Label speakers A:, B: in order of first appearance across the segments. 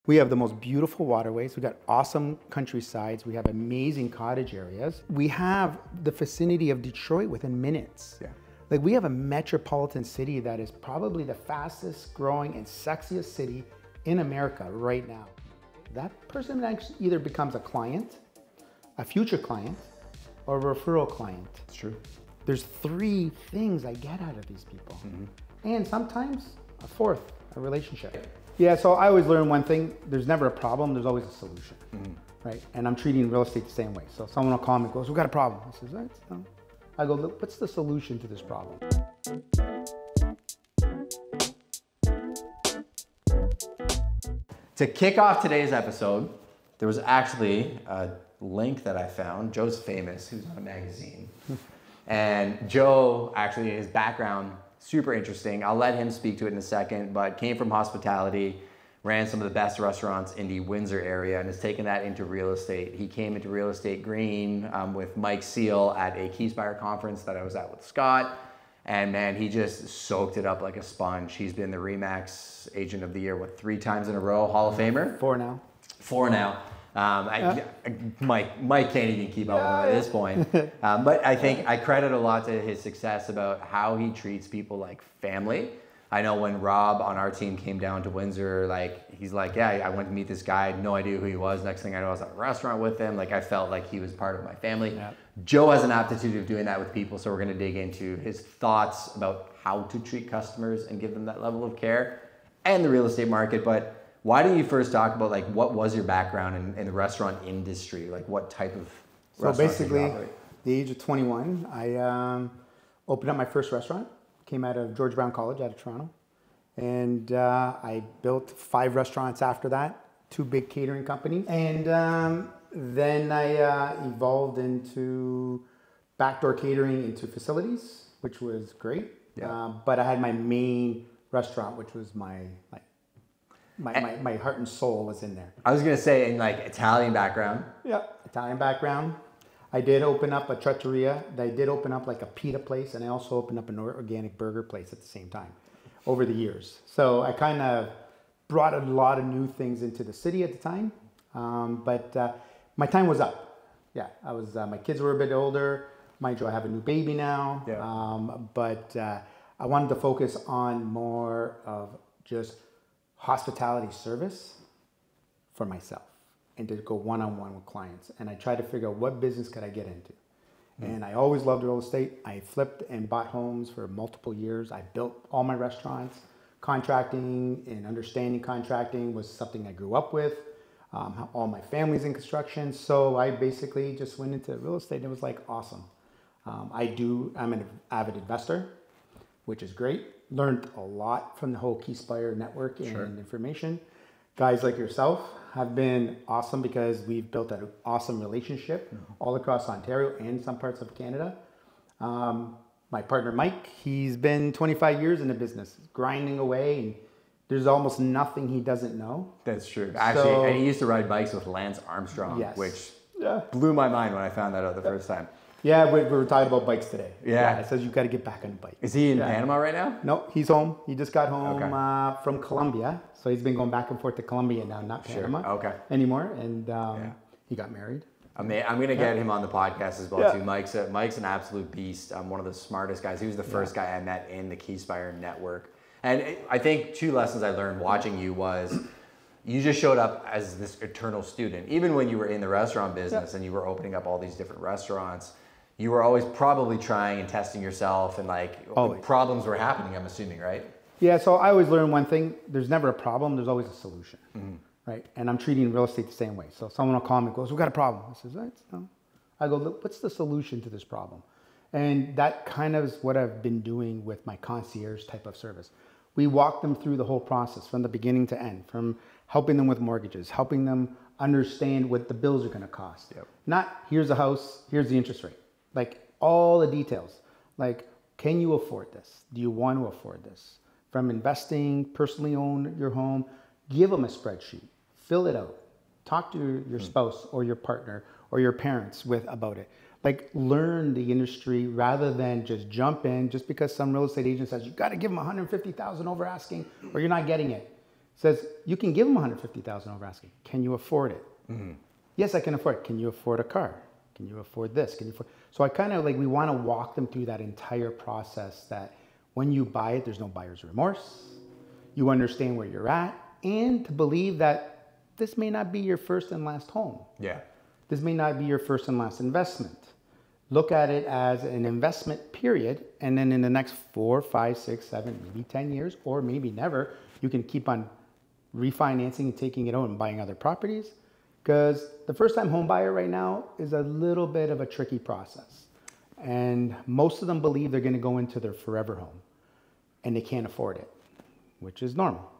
A: We have the most beautiful waterways. We've got awesome countrysides. We have amazing cottage areas. We have the vicinity of Detroit within minutes.
B: Yeah.
A: Like, we have a metropolitan city that is probably the fastest growing and sexiest city in America right now. That person actually either becomes a client, a future client, or a referral client.
B: It's true.
A: There's three things I get out of these people. And sometimes a fourth, a relationship. Yeah, so I always learn one thing: there's never a problem, there's always a solution, right? And I'm treating real estate the same way. So someone will call me and goes, "We've got a problem." I says, "Right." No. I go, "Look, what's the solution to this problem?"
B: To kick off today's episode, there was actually a link that I found. Joe's famous, who's on a magazine. And Joe, actually, his background, super interesting. I'll let him speak to it in a second, but came from hospitality, ran some of the best restaurants in the Windsor area, and has taken that into real estate. He came into real estate green with Mike Seal at a Keyspire conference that I was at with Scott. And man, he just soaked it up like a sponge. He's been the RE/MAX Agent of the Year, 3 times in a row, Hall of Famer?
A: 4 now.
B: 4 now. Mike can't even keep up with him at this point. But I think I credit a lot to his success about how he treats people like family. I know when Rob on our team came down to Windsor, he's like, yeah, I went to meet this guy, I had no idea who he was. Next thing I know, I was at a restaurant with him. I felt like he was part of my family. Yeah. Joe has an aptitude of doing that with people, so we're gonna dig into his thoughts about how to treat customers and give them that level of care and the real estate market. But why don't you first talk about what was your background in the restaurant industry? What type of restaurants did you
A: basically,
B: operate?
A: the age of 21, I opened up my first restaurant. Came out of George Brown College out of Toronto. And I built 5 restaurants after that, 2 big catering companies. And then I evolved into backdoor catering into facilities, which was great.
B: Yeah.
A: But I had my main restaurant, which was my heart and soul was in there.
B: I was gonna say, in Italian background.
A: Yeah, Italian background. I did open up a trattoria. I did open up a pita place, and I also opened up an organic burger place at the same time over the years. So I kind of brought a lot of new things into the city at the time. But my time was up. Yeah, I was. My kids were a bit older. Mind you, I have a new baby now.
B: Yeah.
A: But I wanted to focus on more of just hospitality service for myself, and to go one-on-one with clients. And I tried to figure out what business could I get into. And I always loved real estate. I flipped and bought homes for multiple years. I built all my restaurants. Contracting and understanding contracting was something I grew up with. All my family's in construction. So I basically just went into real estate, and it was awesome. I'm an avid investor, which is great. Learned a lot from the whole Keyspire network and information. Guys like yourself have been awesome because we've built an awesome relationship all across Ontario and some parts of Canada. My partner Mike, he's been 25 years in the business, grinding away, and there's almost nothing he doesn't know.
B: That's true. Actually, and he used to ride bikes with Lance Armstrong, which blew my mind when I found that out the first time.
A: Yeah, we were talking about bikes today.
B: Yeah.
A: It says you've got to get back on a bike.
B: Is he in Panama right now?
A: No, he's home. He just got home from Colombia. So he's been going back and forth to Colombia now, not Panama anymore. And he got married.
B: I'm going to get him on the podcast as well too. Mike's an absolute beast. One of the smartest guys. He was the first guy I met in the Keyspire network. And I think 2 lessons I learned watching you was you just showed up as this eternal student. Even when you were in the restaurant business and you were opening up all these different restaurants, you were always probably trying and testing yourself, and problems were happening, I'm assuming, right?
A: Yeah, so I always learn one thing: there's never a problem, there's always a solution, right? And I'm treating real estate the same way. So someone will call me and goes, "We've got a problem." I says, "Right." No. I go, "Look, what's the solution to this problem?" And that kind of is what I've been doing with my concierge type of service. We walk them through the whole process from the beginning to end, from helping them with mortgages, helping them understand what the bills are going to cost. Not here's a house, here's the interest rate. All the details. Can you afford this? Do you want to afford this? From investing, personally own your home, give them a spreadsheet, fill it out, talk to your spouse or your partner or your parents about it. Learn the industry rather than just jump in just because some real estate agent says you got to give them $150,000 over asking or you're not getting it. says, you can give them $150,000 over asking. Can you afford it? Yes, I can afford it. Can you afford a car? Can you afford this? Can you afford? So I kind of like, we want to walk them through that entire process that when you buy it, there's no buyer's remorse. You understand where you're at, and to believe that this may not be your first and last home.
B: Yeah.
A: This may not be your first and last investment. Look at it as an investment period, and then in the next 4, 5, 6, 7, maybe 10 years, or maybe never, you can keep on refinancing and taking it out and buying other properties. Because the first-time home buyer right now is a little bit of a tricky process. And most of them believe they're going to go into their forever home, and they can't afford it, which is normal.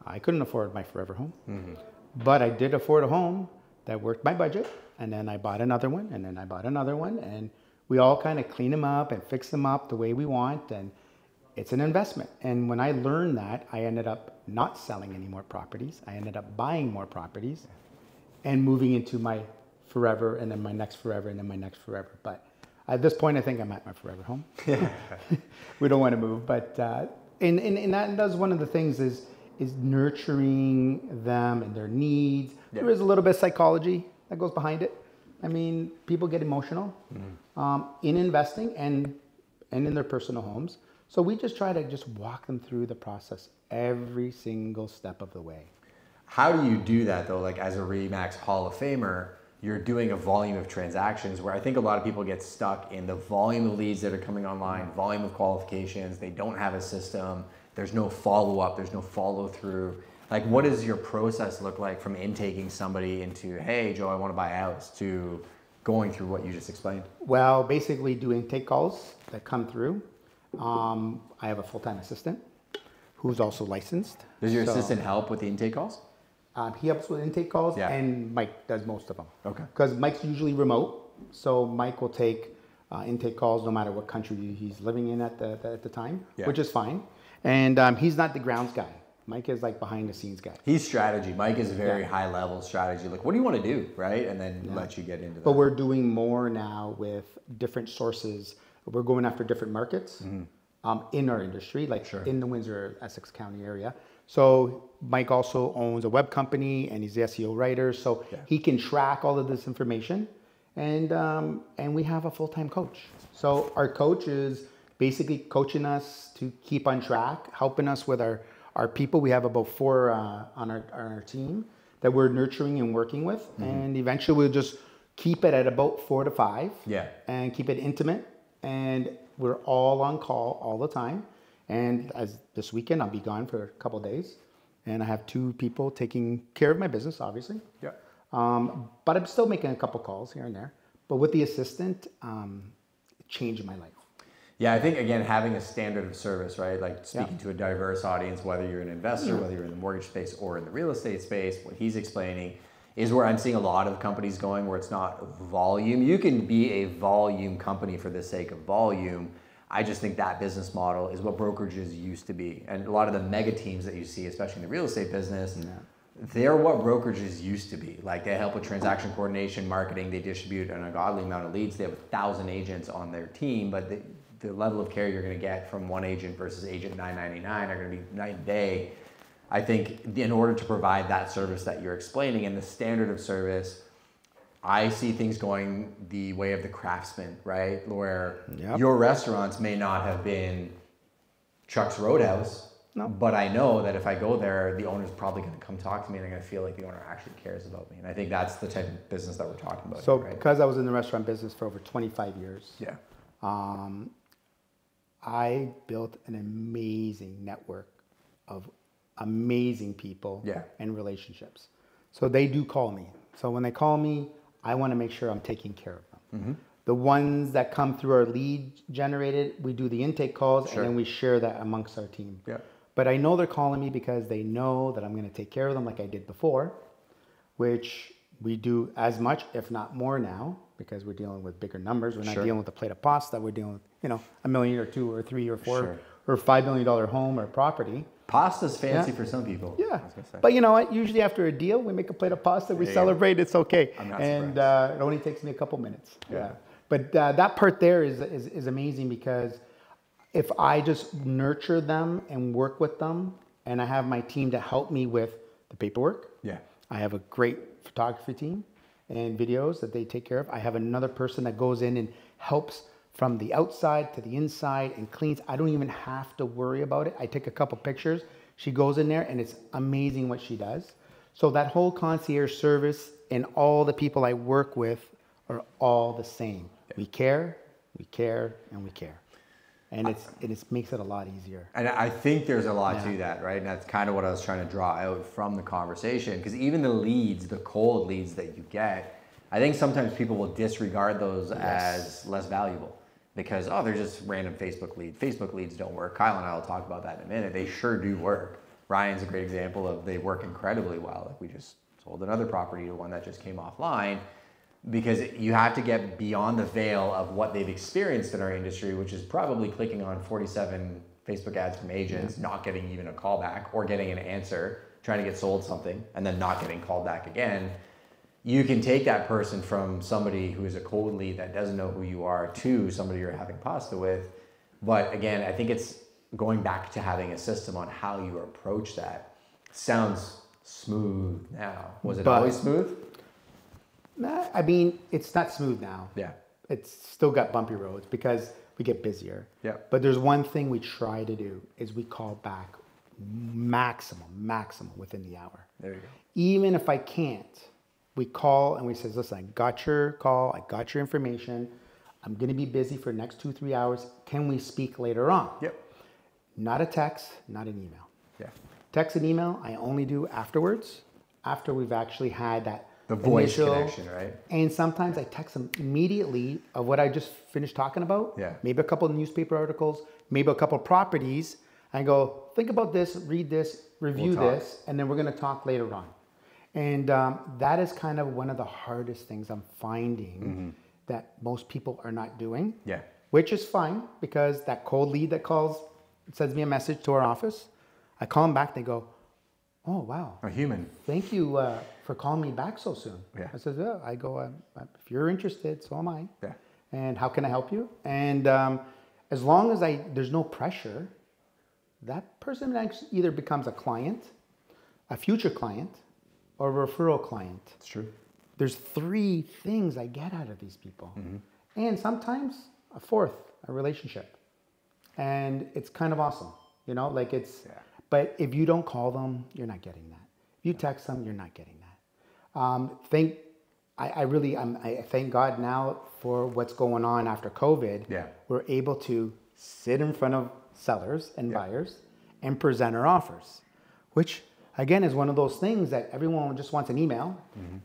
A: I couldn't afford my forever home, but I did afford a home that worked my budget, and then I bought another one, and then I bought another one, and we all kind of clean them up and fix them up the way we want, and it's an investment. And when I learned that, I ended up not selling any more properties. I ended up buying more properties and moving into my forever, and then my next forever, and then my next forever. But at this point, I think I'm at my forever home. We don't want to move, but and that's one of the things is nurturing them and their needs. Yeah. There is a little bit of psychology that goes behind it. I mean, people get emotional in investing and in their personal homes. So we just try to just walk them through the process every single step of the way.
B: How do you do that though? Like as a RE/MAX Hall of Famer, you're doing a volume of transactions where I think a lot of people get stuck in the volume of leads that are coming online, volume of qualifications. They don't have a system. There's no follow-up. There's no follow-through. Like, what does your process look like from intaking somebody into, hey, Joe, I want to buy a house, to going through what you just explained?
A: Well, basically do intake calls that come through. I have a full-time assistant who's also licensed.
B: Does your assistant help with the intake calls?
A: He helps with intake calls, and Mike does most of them.
B: Okay.
A: Because Mike's usually remote, so Mike will take intake calls no matter what country he's living in at the time, which is fine. And he's not the grounds guy. Mike is like behind the scenes guy.
B: He's strategy. Mike is very high level strategy. Like, what do you want to do, right? And then let you get into that.
A: But we're doing more now with different sources. We're going after different markets in our industry, like in the Windsor, Essex County area. So Mike also owns a web company, and he's the SEO writer. So he can track all of this information. And we have a full-time coach. So our coach is basically coaching us to keep on track, helping us with our people. We have about 4 on our team that we're nurturing and working with. And eventually we'll just keep it at about 4 to 5 and keep it intimate. And we're all on call all the time. And as this weekend, I'll be gone for a couple of days. And I have 2 people taking care of my business, obviously. Yeah. But I'm still making a couple calls here and there. But with the assistant, it changed my life.
B: Yeah, I think, again, having a standard of service, right? Like speaking to a diverse audience, whether you're an investor, whether you're in the mortgage space or in the real estate space, what he's explaining is where I'm seeing a lot of companies going where it's not volume. You can be a volume company for the sake of volume. I just think that business model is what brokerages used to be. And a lot of the mega teams that you see, especially in the real estate business, they're what brokerages used to be. Like, they help with transaction coordination, marketing, they distribute an ungodly amount of leads. They have 1,000 agents on their team, but the level of care you're going to get from one agent versus agent 999 are going to be night and day. I think in order to provide that service that you're explaining and the standard of service, I see things going the way of the craftsman, right? Where your restaurants may not have been Chuck's Roadhouse, but I know that if I go there, the owner's probably going to come talk to me and I'm going to feel like the owner actually cares about me. And I think that's the type of business that we're talking about.
A: So
B: here, right?
A: Because I was in the restaurant business for over 25 years, I built an amazing network of amazing people and relationships. So they do call me. So when they call me, I want to make sure I'm taking care of them. The ones that come through our lead generated, we do the intake calls and then we share that amongst our team. But I know they're calling me because they know that I'm going to take care of them like I did before, which we do as much, if not more now, because we're dealing with bigger numbers. We're not dealing with a plate of pasta. We're dealing with, $1 million or $2 or $3 or $4 or $5 million home or property.
B: Pasta's fancy for some people.
A: Yeah. But you know what? Usually after a deal, we make a plate of pasta, we celebrate, it's okay.
B: I'm not
A: and it only takes me a couple minutes. But that part there is amazing, because if I just nurture them and work with them and I have my team to help me with the paperwork.
B: Yeah.
A: I have a great photography team and videos that they take care of. I have another person that goes in and helps from the outside to the inside and cleans. I don't even have to worry about it. I take a couple pictures. She goes in there and it's amazing what she does. So that whole concierge service and all the people I work with are all the same. We care, and we care. And it makes it a lot easier.
B: And I think there's a lot to that, right? And that's kind of what I was trying to draw out from the conversation. Because even the leads, the cold leads that you get, I think sometimes people will disregard those as less valuable. Because, they're just random Facebook leads. Facebook leads don't work. Kyle and I will talk about that in a minute. They sure do work. Ryan's a great example of they work incredibly well. Like we just sold another property to one that just came offline. Because you have to get beyond the veil of what they've experienced in our industry, which is probably clicking on 47 Facebook ads from agents, not getting even a call back, or getting an answer, trying to get sold something, and then not getting called back again. You can take that person from somebody who is a cold lead that doesn't know who you are to somebody you're having pasta with. But again, I think it's going back to having a system on how you approach that. Sounds smooth now. Was it always smooth?
A: I mean, it's not smooth now.
B: Yeah.
A: It's still got bumpy roads because we get busier.
B: Yeah.
A: But there's one thing we try to do is we call back maximum within the hour.
B: There you go.
A: Even if I can't, we call and we say, listen, I got your call, I got your information. I'm going to be busy for the next 2-3 hours. Can we speak later on?
B: Yep.
A: Not a text, not an email.
B: Yeah.
A: Text and email, I only do afterwards, after we've actually had that
B: the voice
A: initial
B: connection, right?
A: And sometimes I text them immediately of what I just finished talking about.
B: Yeah.
A: Maybe a couple of newspaper articles, maybe a couple of properties. I go, think about this, read this, review this, and then we're going to talk later on. And that is kind of one of the hardest things I'm finding that most people are not doing.
B: Yeah.
A: Which is fine, because that cold lead that calls, sends me a message to our office. I call them back, they go, oh, wow.
B: A human.
A: Thank you for calling me back so soon.
B: Yeah.
A: I said, yeah. I go, if you're interested, so am I.
B: Yeah.
A: And how can I help you? And as long as there's no pressure, that person either becomes a client, a future client, or a referral client.
B: It's true.
A: There's 3 things I get out of these people. And sometimes a 4th, a relationship. And it's kind of awesome. You know, like it's, but if you don't call them, you're not getting that. If you text them, you're not getting that. I thank God now for what's going on after COVID.
B: Yeah.
A: We're able to sit in front of sellers and buyers and present our offers, which again is one of those things that everyone just wants an email.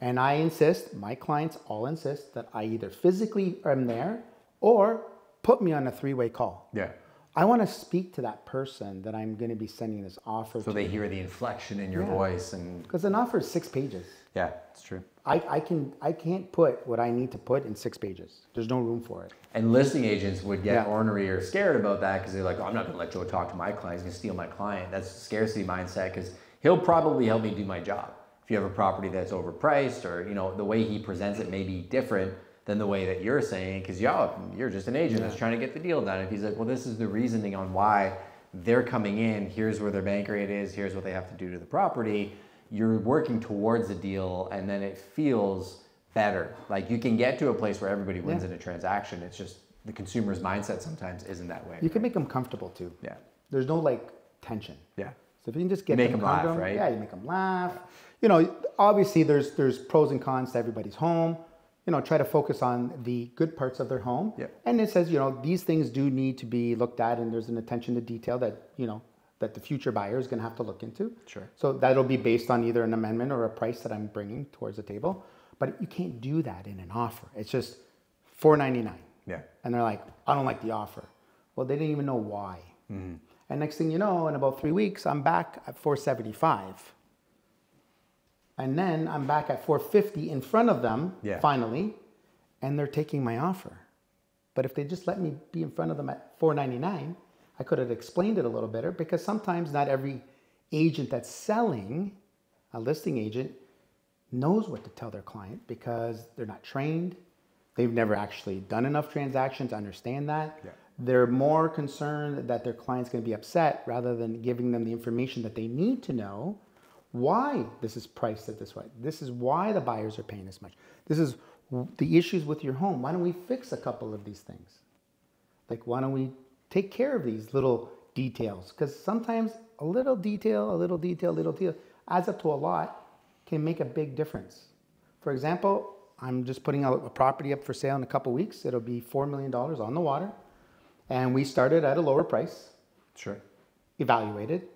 A: And I insist, my clients all insist that I either physically am there or put me on a 3-way call.
B: Yeah.
A: I want to speak to that person that I'm going to be sending this offer to.
B: So they hear the inflection in your voice, and
A: because an offer is 6 pages.
B: Yeah, it's true.
A: I can't put what I need to put in 6 pages. There's no room for it.
B: And listing agents would get ornery or scared about that because they're like, oh, I'm not going to let Joe talk to my client. He's going to steal my client. That's a scarcity mindset, because he'll probably help me do my job. If you have a property that's overpriced, or the way he presents it may be different than the way that you're saying, because you're just an agent that's trying to get the deal done. If he's like, well, this is the reasoning on why they're coming in, here's where their bank rate is, here's what they have to do to the property, you're working towards the deal, and then it feels better. Like you can get to a place where everybody wins in a transaction. It's just the consumer's mindset sometimes isn't that way.
A: You can make them comfortable too.
B: Yeah.
A: There's no tension.
B: Yeah.
A: So if you can just get
B: make
A: them
B: laugh, right?
A: Yeah, you make them laugh. Obviously there's pros and cons to everybody's home. Try to focus on the good parts of their home.
B: Yeah.
A: And it says, these things do need to be looked at, and there's an attention to detail that, that the future buyer is going to have to look into.
B: Sure.
A: So that'll be based on either an amendment or a price that I'm bringing towards the table. But you can't do that in an offer. It's just $4.99.
B: Yeah.
A: And they're like, I don't like the offer. Well, they didn't even know why. And next thing you know, in about 3 weeks, I'm back at $475. And then I'm back at $450 in front of them, finally, and they're taking my offer. But if they just let me be in front of them at $4.99, I could have explained it a little better, because sometimes not every agent that's selling, a listing agent, knows what to tell their client, because they're not trained. They've never actually done enough transactions to understand that.
B: Yeah.
A: They're more concerned that their client's going to be upset rather than giving them the information that they need to know why this is priced at this way. This is why the buyers are paying this much. This is the issues with your home. Why don't we fix a couple of these things? Like, why don't we take care of these little details? Because sometimes a little detail adds up to a lot, can make a big difference. For example, I'm just putting out a property up for sale in a couple weeks. It'll be $4 million on the water. And we started at a lower price.
B: Sure.
A: Evaluated.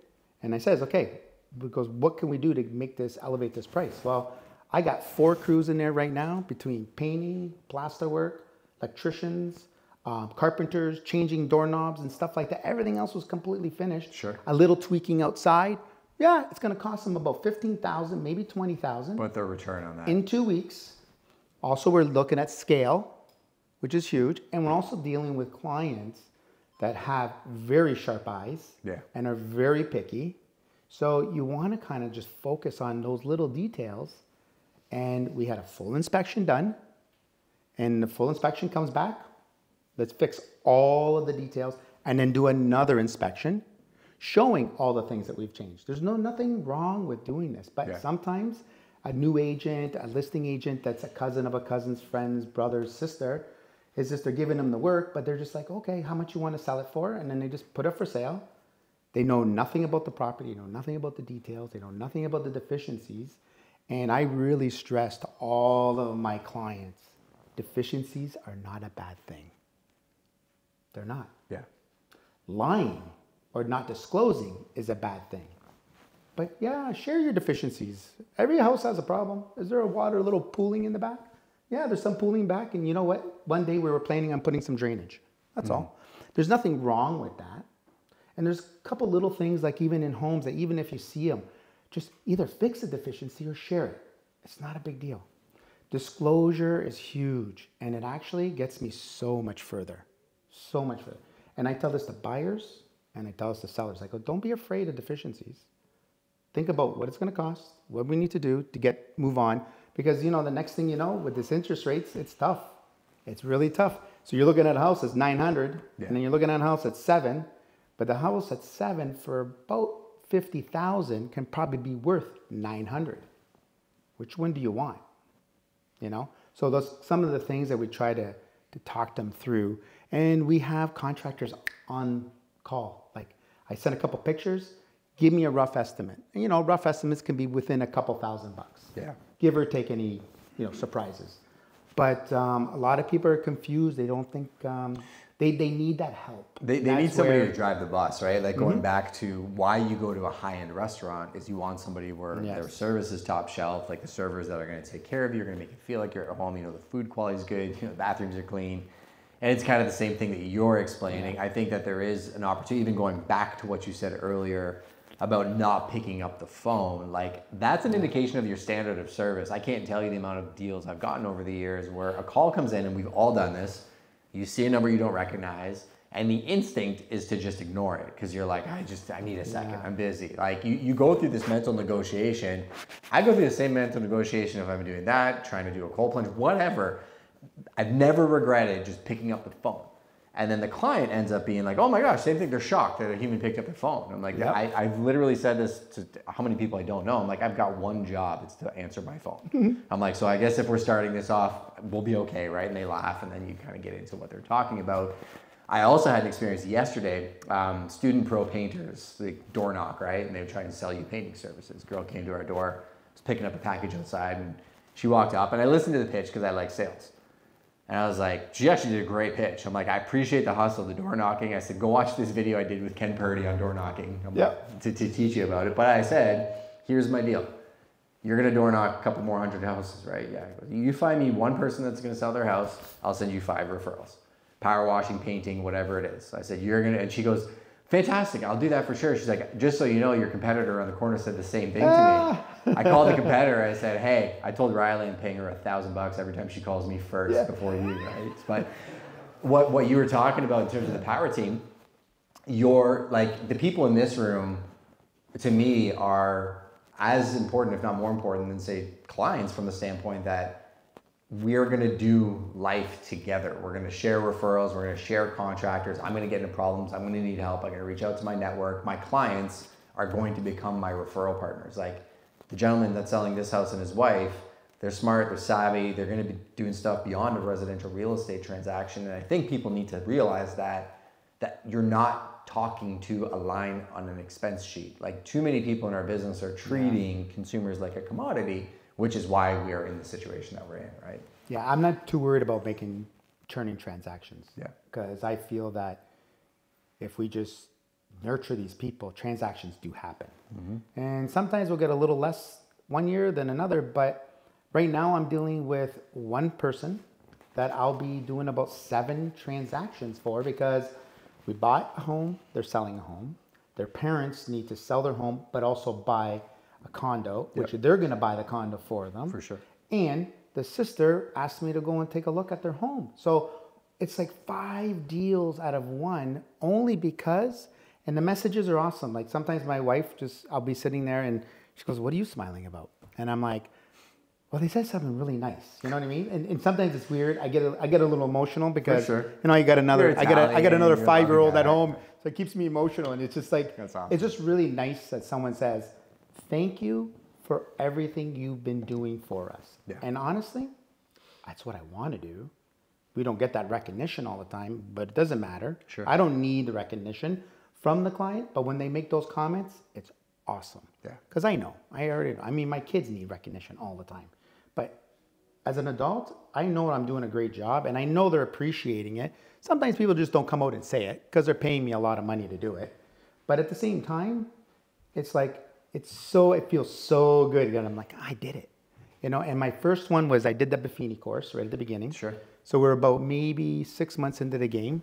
A: And I says, okay, because what can we do to make this, elevate this price? Well, I got 4 crews in there right now between painting, plasterwork, electricians, carpenters, changing doorknobs and stuff like that. Everything else was completely finished.
B: Sure.
A: A little tweaking outside. Yeah, it's going to cost them about $15,000, maybe $20,000.
B: What's their return on that?
A: In 2 weeks. Also, we're looking at scale, which is huge. And we're also dealing with clients that have very sharp eyes and are very picky. So you want to kind of just focus on those little details. And we had a full inspection done. And the full inspection comes back. Let's fix all of the details and then do another inspection showing all the things that we've changed. There's nothing wrong with doing this. But sometimes a new agent, a listing agent that's a cousin of a cousin's friend's brother's sister, is just they're giving them the work, but they're just like, okay, how much you want to sell it for? And then they just put it for sale. They know nothing about the property, know nothing about the details, they know nothing about the deficiencies. And I really stress to all of my clients, deficiencies are not a bad thing. They're not.
B: Yeah.
A: Lying or not disclosing is a bad thing. But yeah, share your deficiencies. Every house has a problem. Is there a little pooling in the back? Yeah, there's some pooling back. And you know what? One day we were planning on putting some drainage. That's all. There's nothing wrong with that. And there's a couple little things, like even in homes, that even if you see them, just either fix the deficiency or share it. It's not a big deal. Disclosure is huge. And it actually gets me so much further. So much further. And I tell this to buyers and I tell this to sellers. I go, don't be afraid of deficiencies. Think about what it's going to cost, what we need to do to move on. Because, the next thing you know, with this interest rates, it's tough. It's really tough. So you're looking at a house that's 900, and then you're looking at a house that's 7. But the house at 7 for about 50,000 can probably be worth 900. Which one do you want? So those some of the things that we try to talk them through. And we have contractors on call. Like, I sent a couple pictures. Give me a rough estimate. And, rough estimates can be within a couple $1,000.
B: Yeah.
A: Give or take any, surprises. But a lot of people are confused. They don't think they need that help.
B: They need somebody to drive the bus, right? Like going back to why you go to a high-end restaurant is you want somebody where their service is top shelf, like the servers that are going to take care of you, are going to make you feel like you're at home. The food quality is good, the bathrooms are clean. And it's kind of the same thing that you're explaining. Yeah. I think that there is an opportunity, even going back to what you said earlier about not picking up the phone. Like, that's an indication of your standard of service. I can't tell you the amount of deals I've gotten over the years where a call comes in, and we've all done this. You see a number you don't recognize, and the instinct is to just ignore it because you're like, I need a second, I'm busy. Like, you go through this mental negotiation. I go through the same mental negotiation if I'm doing that, trying to do a cold plunge, whatever. I've never regretted just picking up the phone. And then the client ends up being like, oh my gosh, same thing. They're shocked that a human picked up the phone. I'm like, I've literally said this to how many people I don't know. I'm like, I've got one job. It's to answer my phone. I'm like, so I guess if we're starting this off, we'll be okay, right? And they laugh, and then you kind of get into what they're talking about. I also had an experience yesterday, student pro painters, like door knock, right? And they were trying to sell you painting services. Girl came to our door, was picking up a package outside, and she walked up, and I listened to the pitch because I like sales. And I was like, she actually did a great pitch. I'm like, I appreciate the hustle, the door knocking. I said, go watch this video I did with Ken Purdy on door knocking to teach you about it. But I said, here's my deal. You're going to door knock a couple more 100 houses, right? Yeah. You find me one person that's going to sell their house, I'll send you 5 referrals. Power washing, painting, whatever it is. I said, you're going to, and she goes, fantastic, I'll do that for sure. She's like, just so you know, your competitor on the corner said the same thing to me. I called the competitor. I said, hey, I told Riley I'm paying her $1,000 every time she calls me first before you, right? But what you were talking about in terms of the power team, you're like, the people in this room, to me, are as important, if not more important than, say, clients, from the standpoint that we're going to do life together. We're going to share referrals. We're going to share contractors. I'm going to get into problems. I'm going to need help. I'm going to reach out to my network. My clients are going to become my referral partners. Like the gentleman that's selling this house and his wife, they're smart, they're savvy, they're going to be doing stuff beyond a residential real estate transaction. And I think people need to realize that you're not talking to a line on an expense sheet. Like too many people in our business are treating consumers like a commodity, which is why we are in the situation that we're in, right?
A: Yeah, I'm not too worried about turning transactions.
B: Yeah.
A: Because I feel that if we just nurture these people, transactions do happen. Mm-hmm. And sometimes we'll get a little less one year than another, but right now I'm dealing with one person that I'll be doing about 7 transactions for, because we bought a home, they're selling a home. Their parents need to sell their home, but also buy a condo, which they're going to buy the condo for them.
B: For sure.
A: And the sister asked me to go and take a look at their home. So it's like 5 deals out of 1, only because, and the messages are awesome. Like sometimes my wife I'll be sitting there and she goes, "What are you smiling about?" And I'm like, "Well, they said something really nice." You know what I mean? And sometimes it's weird. I get a little emotional because, you know, I got another 5-year-old at home. So it keeps me emotional. And it's just like,
B: that's awesome.
A: It's just really nice that someone says, "Thank you for everything you've been doing for us." Yeah. And honestly, that's what I want to do. We don't get that recognition all the time, but it doesn't matter.
B: Sure.
A: I don't need the recognition from the client, but when they make those comments, it's awesome. Yeah. Because I already know. I mean, my kids need recognition all the time. But as an adult, I know I'm doing a great job, and I know they're appreciating it. Sometimes people just don't come out and say it because they're paying me a lot of money to do it. But at the same time, it's like, it feels so good. And I'm like, I did it. You know, and my first one was I did the Buffini course right at the beginning.
B: Sure.
A: So we're about maybe 6 months into the game.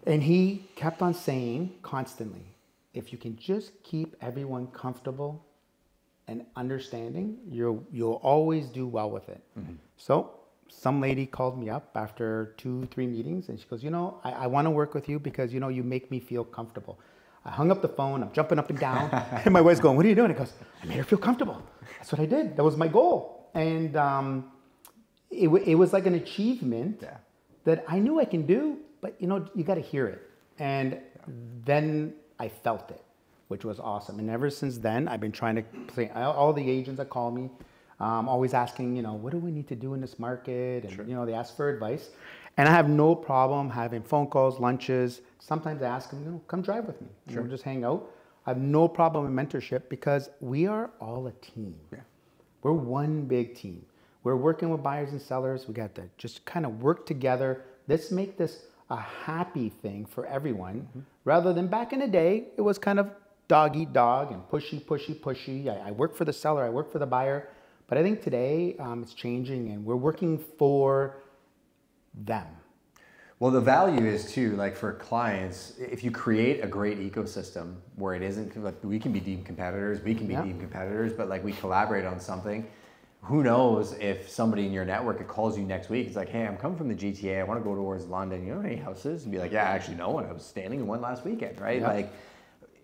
A: And he kept on saying constantly, if you can just keep everyone comfortable and understanding, you'll always do well with it. Mm-hmm. So some lady called me up after 2-3 meetings and she goes, "You know, I want to work with you because, you know, you make me feel comfortable." I hung up the phone, I'm jumping up and down, and my wife's going, "What are you doing?" He goes, "I made her feel comfortable." That's what I did. That was my goal. And it was like an achievement that I knew I can do, but you know, you got to hear it. And then I felt it, which was awesome. And ever since then, I've been trying to play all the agents that call me, always asking, you know, what do we need to do in this market? And, you know, they ask for advice. And I have no problem having phone calls, lunches. Sometimes I ask them, you know, come drive with me. Sure. We'll just hang out. I have no problem in mentorship because we are all a team. Yeah. We're one big team. We're working with buyers and sellers. We got to just kind of work together. Let's make this a happy thing for everyone, rather than back in the day, it was kind of dog eat dog and pushy. I work for the seller, I work for the buyer. But I think today it's changing and we're working for them.
B: Well, the value is too, like for clients, if you create a great ecosystem where it isn't, like we can be deemed competitors, but like we collaborate on something. Who knows if somebody in your network calls you next week, it's like, "Hey, I'm coming from the GTA, I want to go towards London, you know any houses?" And be like, "Yeah, actually no one, I was standing in one last weekend," right? Yeah. Like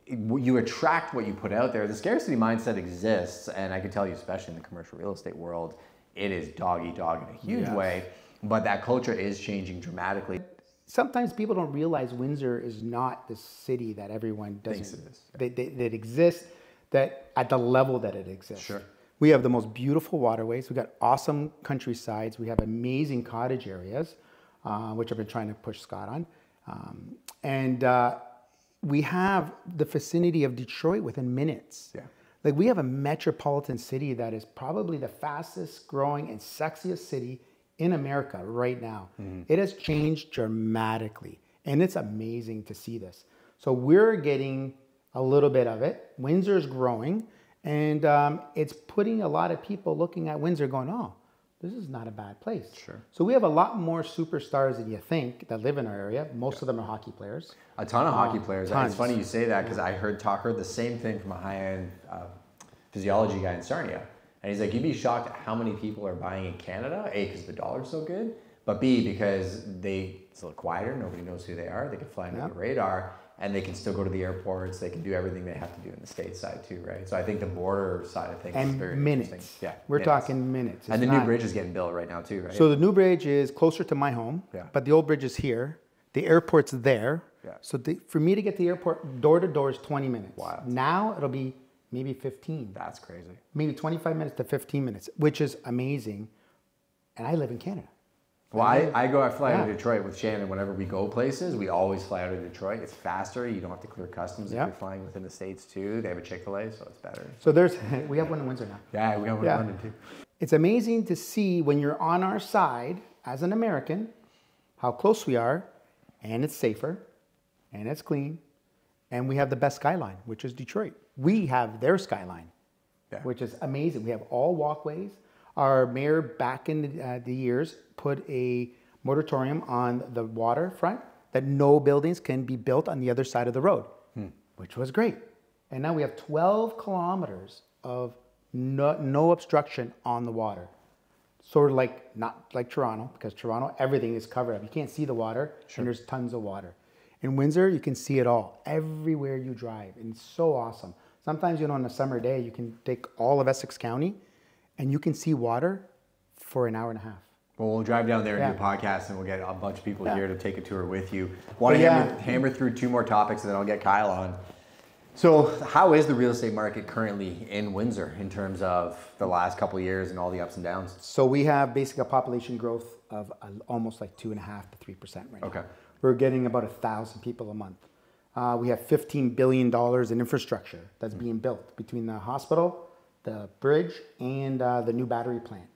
B: you attract what you put out there. The scarcity mindset exists, and I can tell you, especially in the commercial real estate world, it is dog eat dog in a huge way, but that culture is changing dramatically.
A: Sometimes people don't realize Windsor is not the city that everyone
B: thinks it is.
A: That exists, that at the level that it exists.
B: Sure.
A: We have the most beautiful waterways. We've got awesome countrysides. We have amazing cottage areas, which I've been trying to push Scott on. And we have the vicinity of Detroit within minutes. Yeah. Like we have a metropolitan city that is probably the fastest growing and sexiest city in America right now. Mm-hmm. It has changed dramatically. And it's amazing to see this. So we're getting a little bit of it. Windsor's growing. And it's putting a lot of people looking at Windsor going, "Oh, this is not a bad place." Sure. So we have a lot more superstars than you think that live in our area. Most of them are hockey players.
B: A ton of hockey players. Tons. It's funny you say that because I heard the same thing from a high-end physiology guy in Sarnia. And he's like, you'd be shocked at how many people are buying in Canada, A, because the dollar's so good, but B, because it's a little quieter, nobody knows who they are, they can fly under the radar. and they can still go to the airports. They can do everything they have to do in the stateside too, right? So I think the border side of things is very interesting.
A: Yeah, we're talking minutes.
B: And the new bridge is getting built right now too, right?
A: So the new bridge is closer to my home, but the old bridge is here. The airport's there.
B: Yeah.
A: So for me to get to the airport door to door is 20 minutes.
B: Wow.
A: Now it'll be maybe 15.
B: That's crazy.
A: Maybe 25 minutes to 15 minutes, which is amazing. And I live in Canada.
B: Well, I fly out of Detroit with Shannon. Whenever we go places, we always fly out of Detroit. It's faster. You don't have to clear customs if you're flying within the States too. They have a Chick-fil-A, so it's better.
A: So we have one in Windsor now.
B: Yeah, we have one in London too.
A: It's amazing to see when you're on our side as an American, how close we are, and it's safer, and it's clean, and we have the best skyline, which is Detroit. We have their skyline, which is amazing. We have all walkways. Our mayor back in the years put a moratorium on the waterfront that no buildings can be built on the other side of the road, which was great. And now we have 12 kilometers of no obstruction on the water. Sort of like, not like Toronto, because Toronto, everything is covered up. You can't see the water, and there's tons of water. In Windsor, you can see it all, everywhere you drive, and it's so awesome. Sometimes, on a summer day, you can take all of Essex County, and you can see water for an hour and a half.
B: Well, we'll drive down there and do a podcast, and we'll get a bunch of people here to take a tour with you. Want to hammer through 2 more topics, and then I'll get Kyle on. So how is the real estate market currently in Windsor in terms of the last couple of years and all the ups and downs?
A: So we have basically a population growth of almost like 2.5% to 3% right now.
B: Okay.
A: We're getting about 1,000 people a month. We have $15 billion in infrastructure that's being built between the hospital, the bridge, and the new battery plant.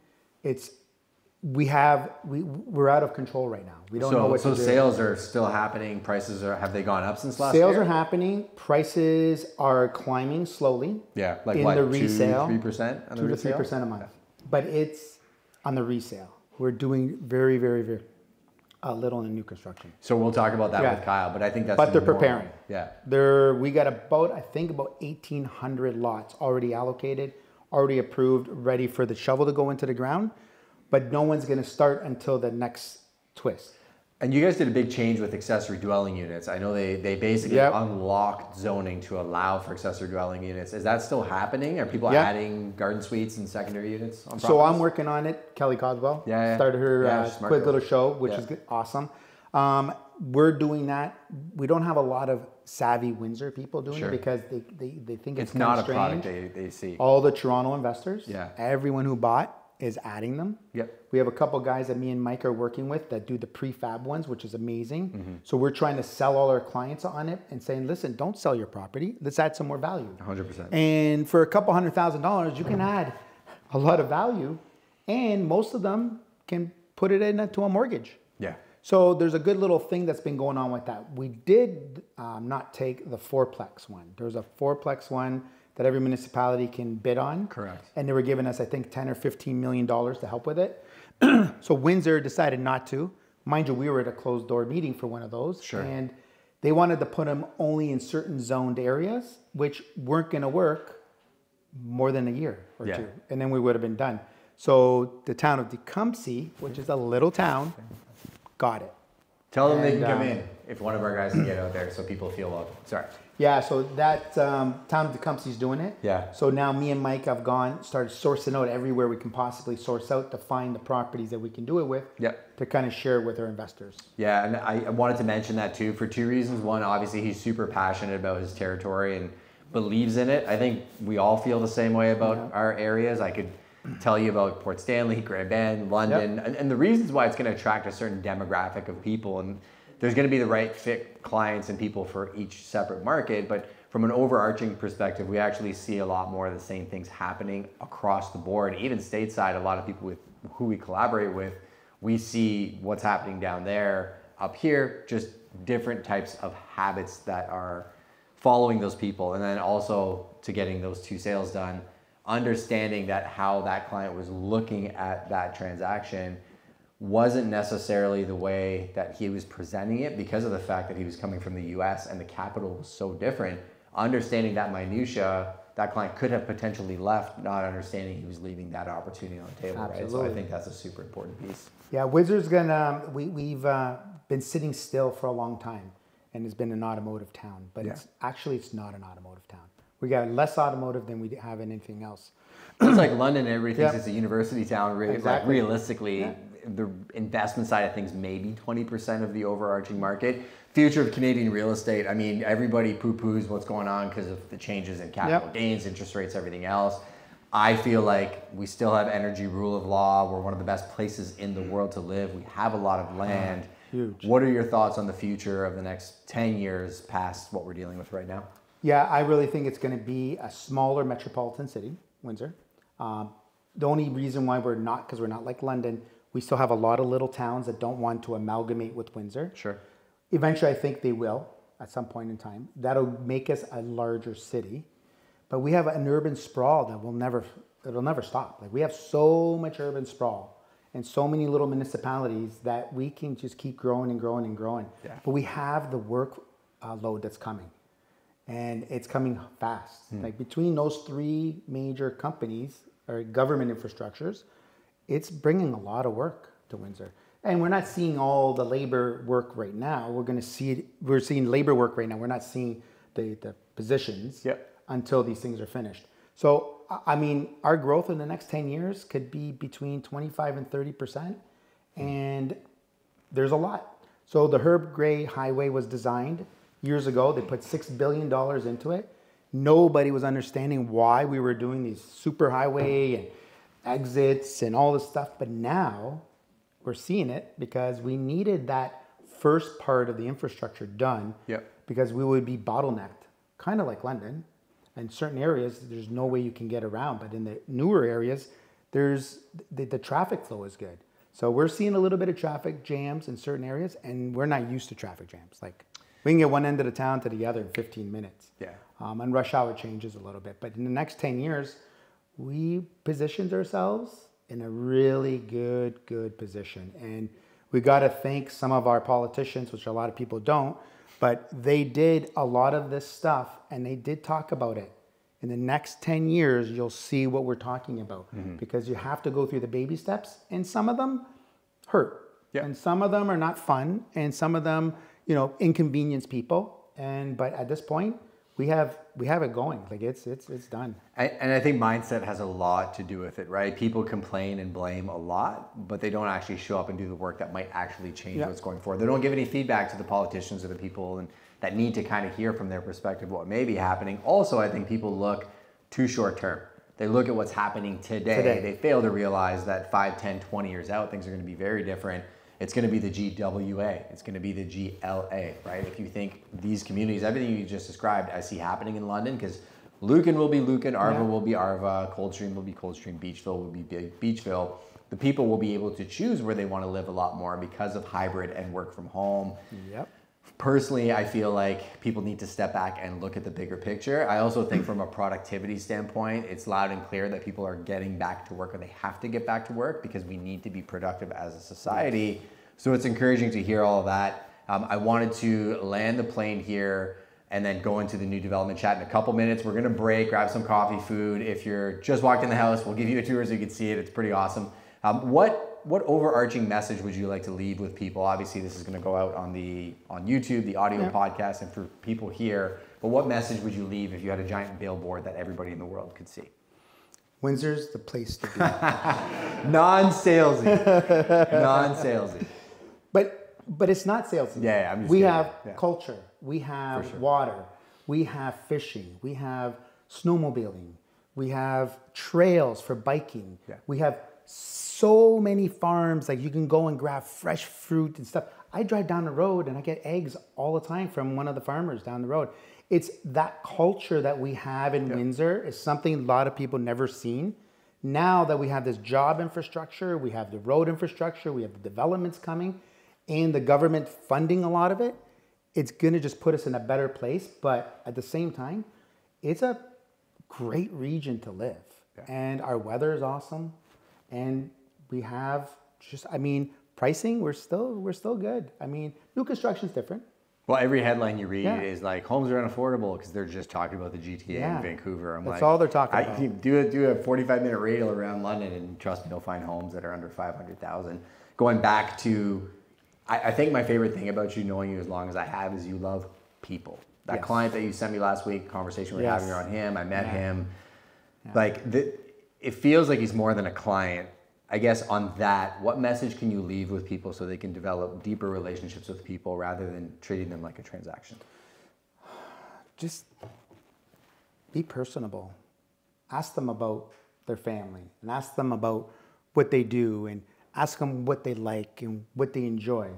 A: We're out of control right now. We don't know what to do.
B: So sales are still happening. Prices have they gone up since last
A: year? Sales
B: year?
A: are happening. Prices are climbing slowly.
B: Yeah, like
A: in
B: what,
A: the resale,
B: 2-3% on the resale?
A: 2 to 3% a month. Yeah. But it's on the resale. We're doing very, very, very little in new construction.
B: So we'll talk about that with Kyle, but I think that's.
A: But they're preparing.
B: Yeah.
A: We got about 1,800 lots already allocated, already approved, ready for the shovel to go into the ground. But no one's going to start until the next twist.
B: And you guys did a big change with accessory dwelling units. I know they basically unlocked zoning to allow for accessory dwelling units. Is that still happening? Are people adding garden suites and secondary units on properties?
A: So I'm working on it. Kelly Coswell started her quick little show, which is awesome. We're doing that. We don't have a lot of savvy Windsor people doing it because they think it's
B: not
A: strange.
B: A product they see.
A: All the Toronto investors, everyone who bought is adding them. We have a couple guys that me and Mike are working with that do the prefab ones, which is amazing. So we're trying to sell all our clients on it and saying, listen, don't sell your property. Let's add some more value.
B: 100%.
A: And for a couple $100,000, you can add a lot of value, and most of them can put it into a mortgage.
B: Yeah.
A: So there's a good little thing that's been going on with that. We did not take the fourplex one. There's a fourplex one that every municipality can bid on.
B: Correct.
A: And they were giving us, I think, $10 or $15 million to help with it. So Windsor decided not to. Mind you, we were at a closed door meeting for one of those.
B: Sure.
A: And they wanted to put them only in certain zoned areas, which weren't going to work more than a year or two. And then we would have been done. So the town of Tecumseh, which is a little town, got it.
B: Tell them they can come in if one of our guys can get out there so people feel welcome. Sorry.
A: Yeah, so that town of Tecumseh is doing it.
B: Yeah.
A: So now me and Mike have started sourcing out everywhere we can possibly source out to find the properties that we can do it with. To kind of share with our investors.
B: Yeah, and I wanted to mention that too for 2 reasons. One, obviously he's super passionate about his territory and believes in it. I think we all feel the same way about our areas. I could tell you about Port Stanley, Grand Bend, London, and the reasons why it's going to attract a certain demographic of people. And there's going to be the right fit clients and people for each separate market. But from an overarching perspective, we actually see a lot more of the same things happening across the board. Even stateside, a lot of people with who we collaborate with, we see what's happening down there. Up here, just different types of habits that are following those people. And then also to getting those 2 sales done, understanding that how that client was looking at that transaction wasn't necessarily the way that he was presenting it because of the fact that he was coming from the US and the capital was so different. Understanding that minutia, that client could have potentially left, not understanding he was leaving that opportunity on the table.
A: Absolutely.
B: Right? So I think that's a super important piece.
A: Yeah, Wizard's gonna, we've been sitting still for a long time. and it's been an automotive town, but it's not an automotive town. We got less automotive than we have in anything else.
B: It's like London, everybody thinks it's a university town.
A: Exactly.
B: Like realistically, the investment side of things, maybe 20% of the overarching market. Future of Canadian real estate, I mean, everybody poo-poos what's going on because of the changes in capital gains, interest rates, everything else. I feel like we still have energy, rule of law. We're one of the best places in the world to live. We have a lot of land.
A: Huge.
B: What are your thoughts on the future of the next 10 years past what we're dealing with right now?
A: Yeah, I really think it's going to be a smaller metropolitan city, Windsor. The only reason why we're not, because we're not like London, we still have a lot of little towns that don't want to amalgamate with Windsor.
B: Sure.
A: Eventually, I think they will at some point in time. That'll make us a larger city. But we have an urban sprawl that it'll never stop. Like we have so much urban sprawl and so many little municipalities that we can just keep growing and growing and growing. Yeah. But we have the work load that's coming. And it's coming fast. Like between those three major companies or government infrastructures, it's bringing a lot of work to Windsor. And we're not seeing all the labor work right now. We're seeing labor work right now. We're not seeing the positions until these things are finished. So, I mean, our growth in the next 10 years could be between 25 and 30%. And there's a lot. So the Herb Gray Highway was designed years ago. They put $6 billion into it. Nobody was understanding why we were doing these super highway and exits and all this stuff. But now we're seeing it because we needed that first part of the infrastructure done because we would be bottlenecked, kind of like London. In certain areas, there's no way you can get around. But in the newer areas, there's the traffic flow is good. So we're seeing a little bit of traffic jams in certain areas, and we're not used to traffic jams. Like we can get one end of the town to the other in 15 minutes. And rush hour changes a little bit. But in the next 10 years, we positioned ourselves in a really good position. And we got to thank some of our politicians, which a lot of people don't, but they did a lot of this stuff and they did talk about it. In the next 10 years, you'll see what we're talking about because you have to go through the baby steps and some of them hurt and some of them are not fun and some of them, inconvenience people. But at this point, we have it going. Like it's done.
B: And I think mindset has a lot to do with it, right? People complain and blame a lot, but they don't actually show up and do the work that might actually change what's going forward. They don't give any feedback to the politicians or the people and that need to kind of hear from their perspective what may be happening. Also, I think people look too short term. They look at what's happening today. They fail to realize that 5, 10, 20 years out, things are going to be very different. It's going to be the GWA. It's going to be the GLA, right? If you think these communities, everything you just described, I see happening in London, because Lucan will be Lucan, Arva will be Arva, Coldstream will be Coldstream, Beachville will be Beachville. The people will be able to choose where they want to live a lot more because of hybrid and work from home. Personally, I feel like people need to step back and look at the bigger picture. I also think from a productivity standpoint, it's loud and clear that people are getting back to work, or they have to get back to work because we need to be productive as a society. So it's encouraging to hear all of that. I wanted to land the plane here and then go into the new development chat in a couple minutes. We're gonna break, grab some coffee, food. If you're just walked in the house, we'll give you a tour so you can see it. It's pretty awesome. What overarching message would you like to leave with people? Obviously, this is going to go out on YouTube, the audio podcast, and for people here. But what message would you leave if you had a giant billboard that everybody in the world could see?
A: Windsor's the place to be.
B: Non-salesy. Non-salesy.
A: But it's not salesy.
B: I'm just
A: we
B: kidding.
A: have culture. We have water. We have fishing. We have snowmobiling. We have trails for biking. We have so many farms, like you can go and grab fresh fruit and stuff. I drive down the road and I get eggs all the time from one of the farmers down the road. It's that culture that we have in Windsor is something a lot of people never seen. Now that we have this job infrastructure, we have the road infrastructure, we have the developments coming, and the government funding a lot of it, it's gonna just put us in a better place. But at the same time, it's a great region to live. And our weather is awesome. And we have pricing, we're still good. I mean, new construction's different.
B: Well, every headline you read is like, homes are unaffordable because they're just talking about the GTA in Vancouver.
A: That's all they're talking about.
B: Do a 45-minute radial around London and trust me, you'll find homes that are under 500,000. Going back to I think my favorite thing about you, knowing you as long as I have, is you love people. That client that you sent me last week, conversation we were having on him, I met him. Yeah. Like, it feels like he's more than a client. I guess on that, what message can you leave with people so they can develop deeper relationships with people rather than treating them like a transaction?
A: Just be personable. Ask them about their family and ask them about what they do and ask them what they like and what they enjoy.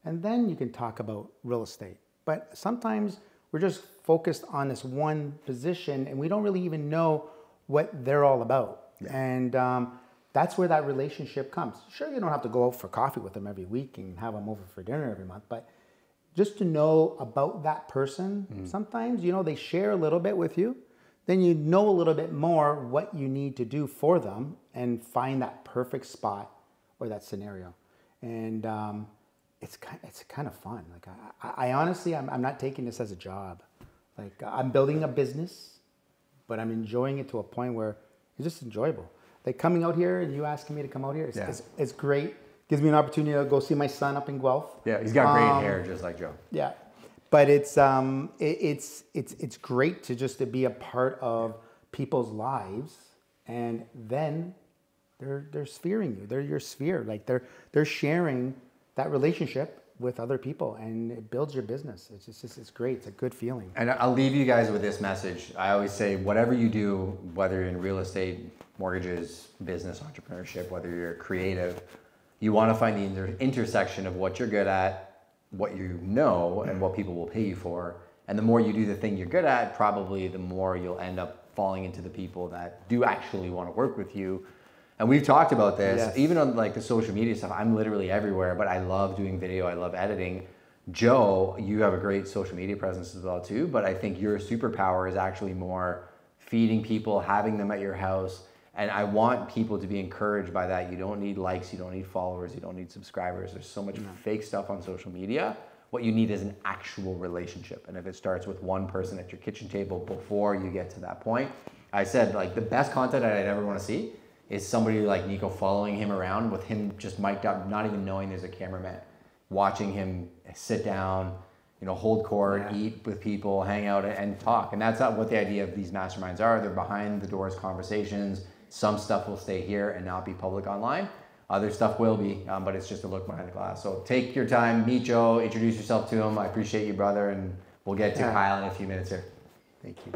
A: And then you can talk about real estate. But sometimes we're just focused on this one position and we don't really even know what they're all about. Yeah. And that's where that relationship comes. Sure, you don't have to go out for coffee with them every week and have them over for dinner every month, but just to know about that person, sometimes, you know, they share a little bit with you, then you know a little bit more what you need to do for them and find that perfect spot or that scenario. And it's kind of fun. Like I honestly, I'm not taking this as a job. Like I'm building a business, but I'm enjoying it to a point where it's just enjoyable. Like coming out here and you asking me to come out here, it's great. Gives me an opportunity to go see my son up in Guelph.
B: Yeah, he's got great hair, just like Joe.
A: Yeah, but it's great to be a part of people's lives, and then they're sphering you. They're your sphere. Like they're sharing that relationship with other people, and it builds your business. It's great. It's a good feeling.
B: And I'll leave you guys with this message. I always say, whatever you do, whether you're in real estate, mortgages, business, entrepreneurship, whether you're creative, you want to find the intersection of what you're good at, what you know, and what people will pay you for. And the more you do the thing you're good at, probably the more you'll end up falling into the people that do actually want to work with you. And we've talked about this, even on like the social media stuff. I'm literally everywhere, but I love doing video. I love editing. Joe, you have a great social media presence as well too, but I think your superpower is actually more feeding people, having them at your house. And I want people to be encouraged by that. You don't need likes, you don't need followers, you don't need subscribers. There's so much fake stuff on social media. What you need is an actual relationship. And if it starts with one person at your kitchen table before you get to that point, I said like the best content I'd ever want to see is somebody like Nico following him around with him just mic'd up, not even knowing there's a cameraman, watching him sit down, you know, hold court, eat with people, hang out and talk. And that's not what the idea of these masterminds are. They're behind the doors conversations. Some stuff will stay here and not be public online. Other stuff will be, but it's just a look behind the glass. So take your time, meet Joe, introduce yourself to him. I appreciate you, brother, and we'll get to Kyle in a few minutes here. Thank you.